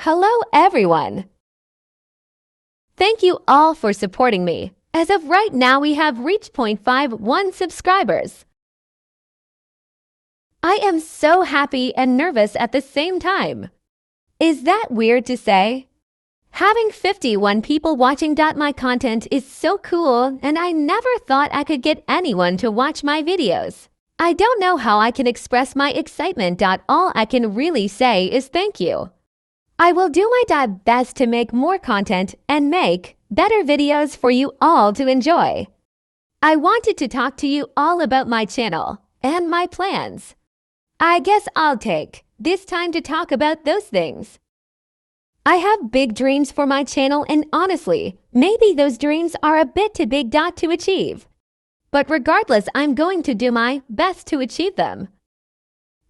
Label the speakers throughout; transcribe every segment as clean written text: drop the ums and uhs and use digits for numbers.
Speaker 1: Hello everyone! Thank you all for supporting me. As of right now we have reached 0.51 subscribers. I am so happy and nervous at the same time. Is that weird to say? Having 51 people watching my content is so cool, and I never thought I could get anyone to watch my videos. I don't know how I can express my excitement. All I can really say is thank you. I will do my best to make more content and make better videos for you all to enjoy. I wanted to talk to you all about my channel and my plans. I guess I'll take this time to talk about those things. I have big dreams for my channel, and honestly, maybe those dreams are a bit too big to achieve. But regardless, I'm going to do my best to achieve them.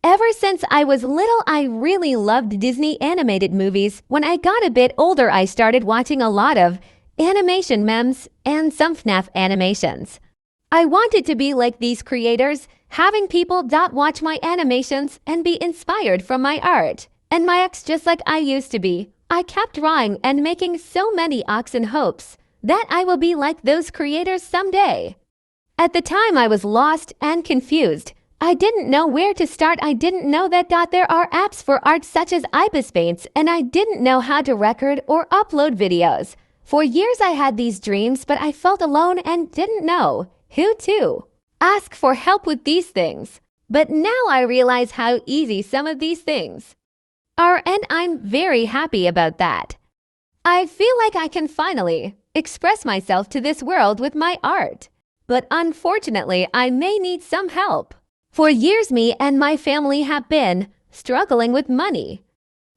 Speaker 1: Ever since I was little, I really loved Disney animated movies. When I got a bit older, I started watching a lot of animation memes and some FNAF animations. I wanted to be like these creators, having people watch my animations and be inspired from my art. And my ex, just like I used to be, I kept drawing and making so many arcs in hopes that I will be like those creators someday. At the time, I was lost and confused. I didn't know where to start. I didn't know that there are apps for art such as speedpaint, and I didn't know how to record or upload videos. For years I had these dreams, but I felt alone and didn't know who to ask for help with these things. But now I realize how easy some of these things are, and I'm very happy about that. I feel like I can finally express myself to this world with my art. But unfortunately, I may need some help. For years, me and my family have been struggling with money.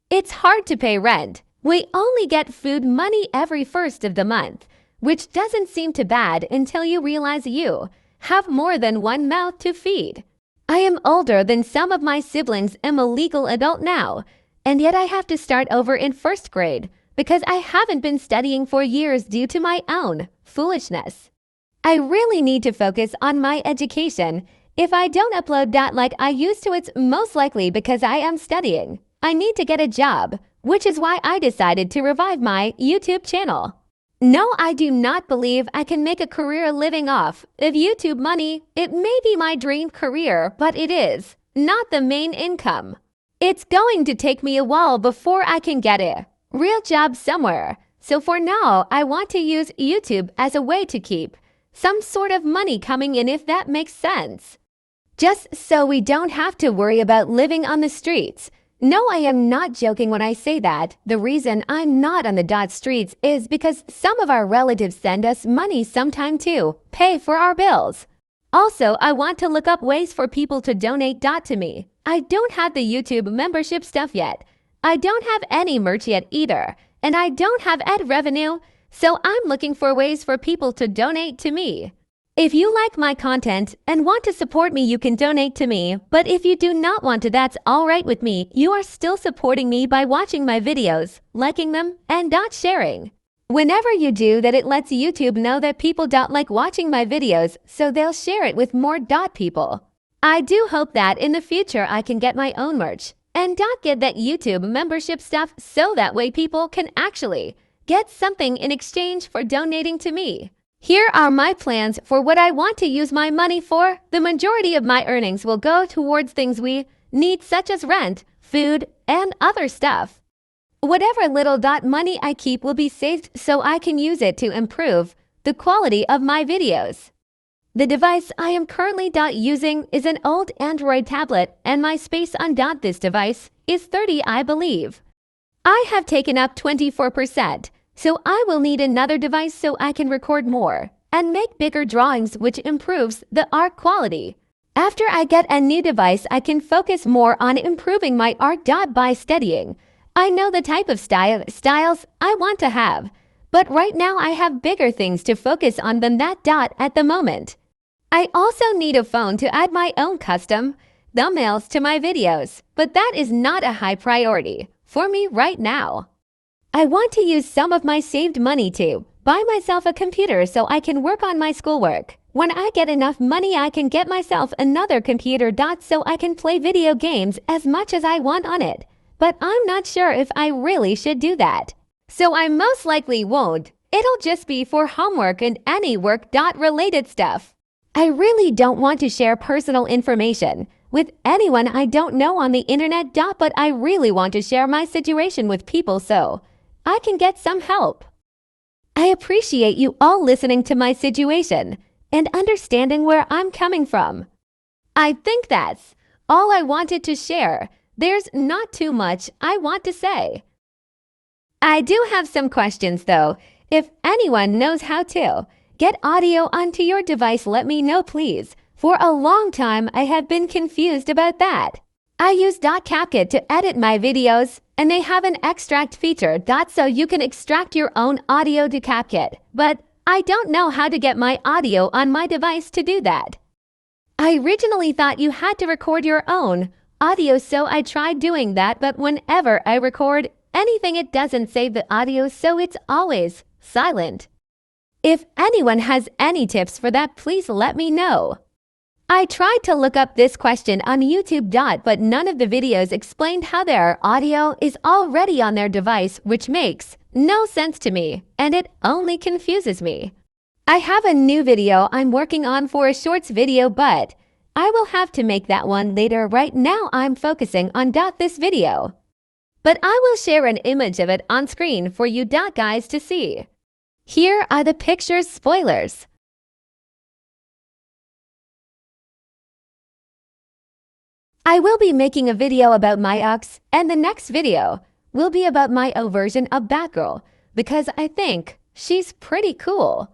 Speaker 1: It's hard to pay rent. We only get food money every first of the month, which doesn't seem too bad until you realize you have more than one mouth to feed. I am older than some of my siblings. I'm a legal adult now, and yet I have to start over in first grade because I haven't been studying for years due to my own foolishness. I really need to focus on my education. If I don't upload like I used to, it's most likely because I am studying. I need to get a job, which is why I decided to revive my YouTube channel. No, I do not believe I can make a career living off of YouTube money. It may be my dream career, but it is not the main income. It's going to take me a while before I can get a real job somewhere. So for now, I want to use YouTube as a way to keep some sort of money coming in, if that makes sense. Just so we don't have to worry about living on the streets. No, I am not joking when I say that. The reason I'm not on the streets is because some of our relatives send us money sometime to pay for our bills. Also, I want to look up ways for people to donate to me. I don't have the YouTube membership stuff yet. I don't have any merch yet either. And I don't have ad revenue, so I'm looking for ways for people to donate to me. If you like my content and want to support me, you can donate to me. But if you do not want to, that's alright with me. You are still supporting me by watching my videos, liking them, and sharing. Whenever you do that, it lets YouTube know that people like watching my videos, so they'll share it with more people. I do hope that in the future I can get my own merch and get that YouTube membership stuff, so that way people can actually get something in exchange for donating to me. Here are my plans for what I want to use my money for. The majority of my earnings will go towards things we need, such as rent, food, and other stuff. Whatever little money I keep will be saved so I can use it to improve the quality of my videos. The device I am currently using is an old Android tablet, and my space on this device is 30, I believe. I have taken up 24%. So I will need another device so I can record more and make bigger drawings, which improves the art quality. After I get a new device, I can focus more on improving my art by studying. I know the type of styles I want to have, but right now I have bigger things to focus on than that at the moment. I also need a phone to add my own custom thumbnails to my videos, but that is not a high priority for me right now. I want to use some of my saved money to buy myself a computer so I can work on my schoolwork. When I get enough money, I can get myself another computer so I can play video games as much as I want on it. but I'm not sure if I really should do that. So I most likely won't. It'll just be for homework and any work-related stuff. I really don't want to share personal information with anyone I don't know on the internet. But I really want to share my situation with people so I can get some help. I appreciate you all listening to my situation and understanding where I'm coming from. I think that's all I wanted to share. There's not too much I want to say. I do have some questions though. If anyone knows how to get audio onto your device, let me know please. For a long time, I have been confused about that. I use CapCut to edit my videos, and they have an extract feature so you can extract your own audio to CapCut, but I don't know how to get my audio on my device to do that. I originally thought you had to record your own audio, so I tried doing that, but whenever I record anything, it doesn't save the audio, so it's always silent. If anyone has any tips for that, please let me know. I tried to look up this question on YouTube, but none of the videos explained how their audio is already on their device, which makes no sense to me, and it only confuses me. I have a new video I'm working on for a shorts video, but I will have to make that one later. Right now I'm focusing on this video. But I will share an image of it on screen for you guys to see. Here are the pictures spoilers. I will be making a video about my ex, and the next video will be about my version of Batgirl because I think she's pretty cool.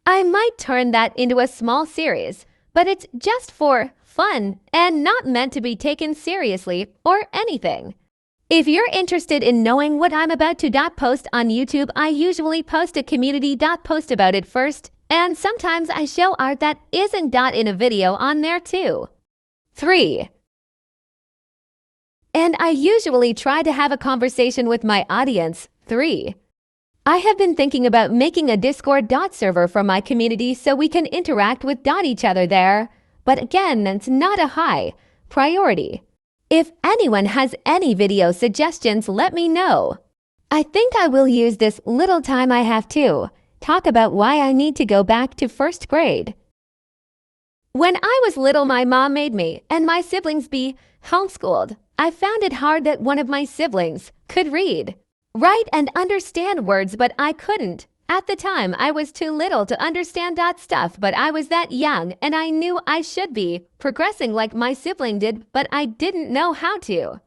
Speaker 1: I might turn that into a small series, but it's just for fun and not meant to be taken seriously or anything. If you're interested in knowing what I'm about to post on YouTube, I usually post a community post about it first, and sometimes I show art that isn't in a video on there too. 3. And I usually try to have a conversation with my audience. 3. I have been thinking about making a Discord server for my community so we can interact with each other there. But again, it's not a high priority. If anyone has any video suggestions, let me know. I think I will use this little time I have to talk about why I need to go back to first grade. When I was little, my mom made me and my siblings be homeschooled. I found it hard that one of my siblings could read, write, and understand words, but I couldn't. At the time, I was too little to understand stuff, but I was that young and I knew I should be progressing like my sibling did, but I didn't know how to.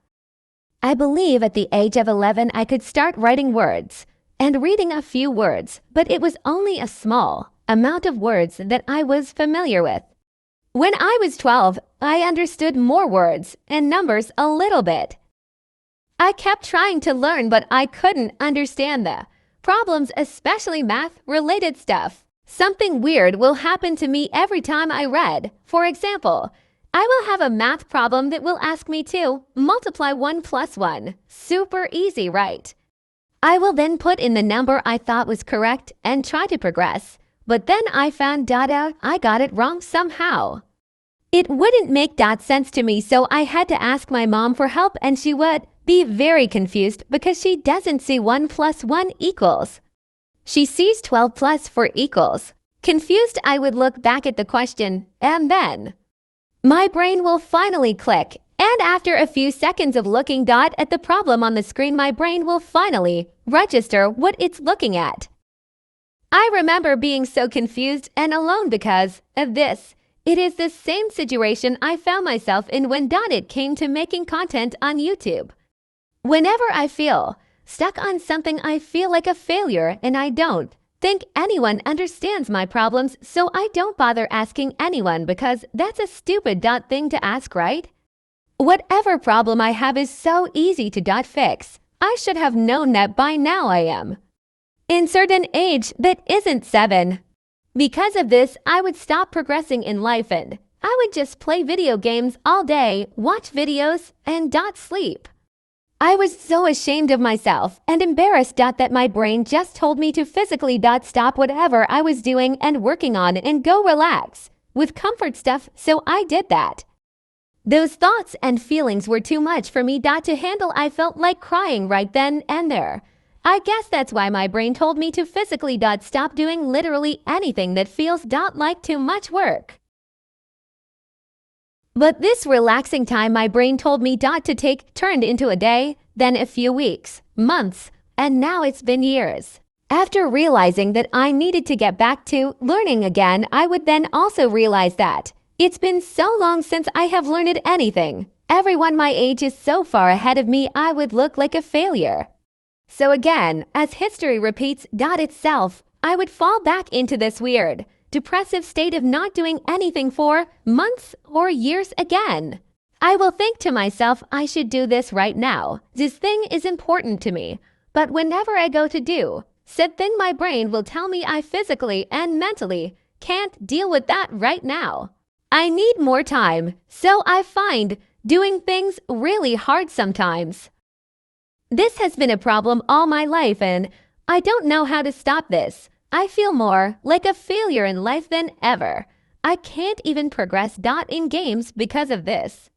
Speaker 1: I believe at the age of 11, I could start writing words and reading a few words, but it was only a small amount of words that I was familiar with. When I was 12, I understood more words and numbers a little bit. I kept trying to learn, but I couldn't understand the problems, especially math-related stuff. Something weird will happen to me every time I read. For example, I will have a math problem that will ask me to multiply 1 plus 1. Super easy, right? I will then put in the number I thought was correct and try to progress. But then I found out I got it wrong somehow. It wouldn't make sense to me, so I had to ask my mom for help, and she would be very confused because she doesn't see 1 plus 1 equals. She sees 12 plus 4 equals. Confused, I would look back at the question, and then my brain will finally click, and after a few seconds of looking at the problem on the screen, my brain will finally register what it's looking at. I remember being so confused and alone because of this. It is the same situation I found myself in when it came to making content on YouTube. Whenever I feel stuck on something, I feel like a failure, and I don't think anyone understands my problems, so I don't bother asking anyone because that's a stupid thing to ask, right? Whatever problem I have is so easy to fix. I should have known that by now. I am insert an age that isn't 7. Because of this, I would stop progressing in life and I would just play video games all day, watch videos, and sleep. I was so ashamed of myself and embarrassed that my brain just told me to physically stop whatever I was doing and working on and go relax with comfort stuff, so I did that. Those thoughts and feelings were too much for me to handle. I felt like crying right then and there. I guess that's why my brain told me to physically stop doing literally anything that feels like too much work. But this relaxing time my brain told me to take turned into a day, then a few weeks, months, and now it's been years. After realizing that I needed to get back to learning again, I would then also realize that it's been so long since I have learned anything. Everyone my age is so far ahead of me, I would look like a failure. So again, as history repeats itself, I would fall back into this weird, depressive state of not doing anything for months or years again. I will think to myself, I should do this right now. This thing is important to me. But whenever I go to do said thing, my brain will tell me I physically and mentally can't deal with that right now. I need more time, so I find doing things really hard sometimes. This has been a problem all my life, and I don't know how to stop this. I feel more like a failure in life than ever. I can't even progress in games because of this.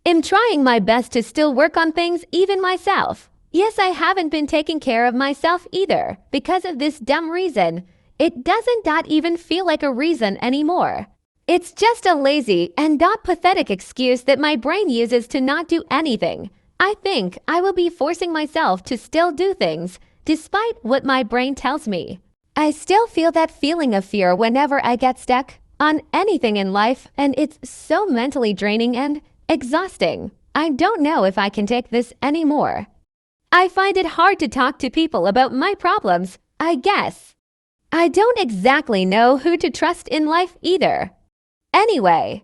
Speaker 1: I'm trying my best to still work on things, even myself. Yes, I haven't been taking care of myself either because of this dumb reason. It doesn't even feel like a reason anymore. It's just a lazy and pathetic excuse that my brain uses to not do anything. I think I will be forcing myself to still do things, despite what my brain tells me. I still feel that feeling of fear whenever I get stuck on anything in life, and it's so mentally draining and exhausting. I don't know if I can take this anymore. I find it hard to talk to people about my problems, I guess. I don't exactly know who to trust in life either. Anyway,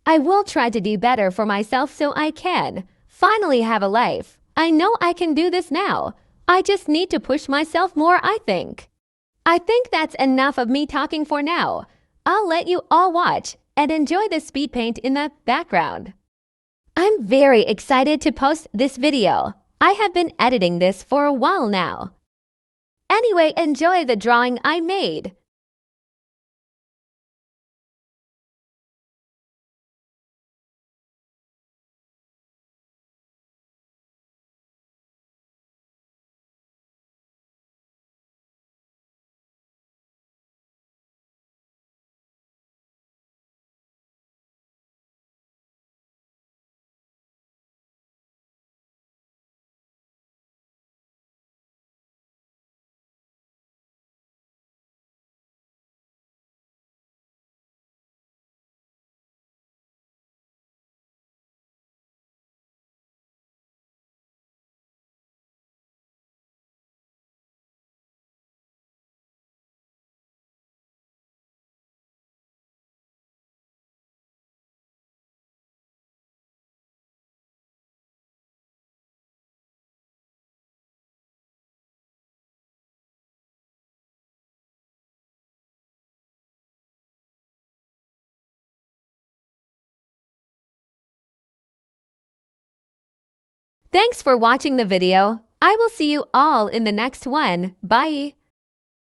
Speaker 1: I will try to do better for myself so I can finally have a life. I know I can do this now. I just need to push myself more, I think. I think that's enough of me talking for now. I'll let you all watch and enjoy the speed paint in the background. I'm very excited to post this video. I have been editing this for a while now. Anyway, enjoy the drawing I made. Thanks for watching the video. I will see you all in the next one. Bye.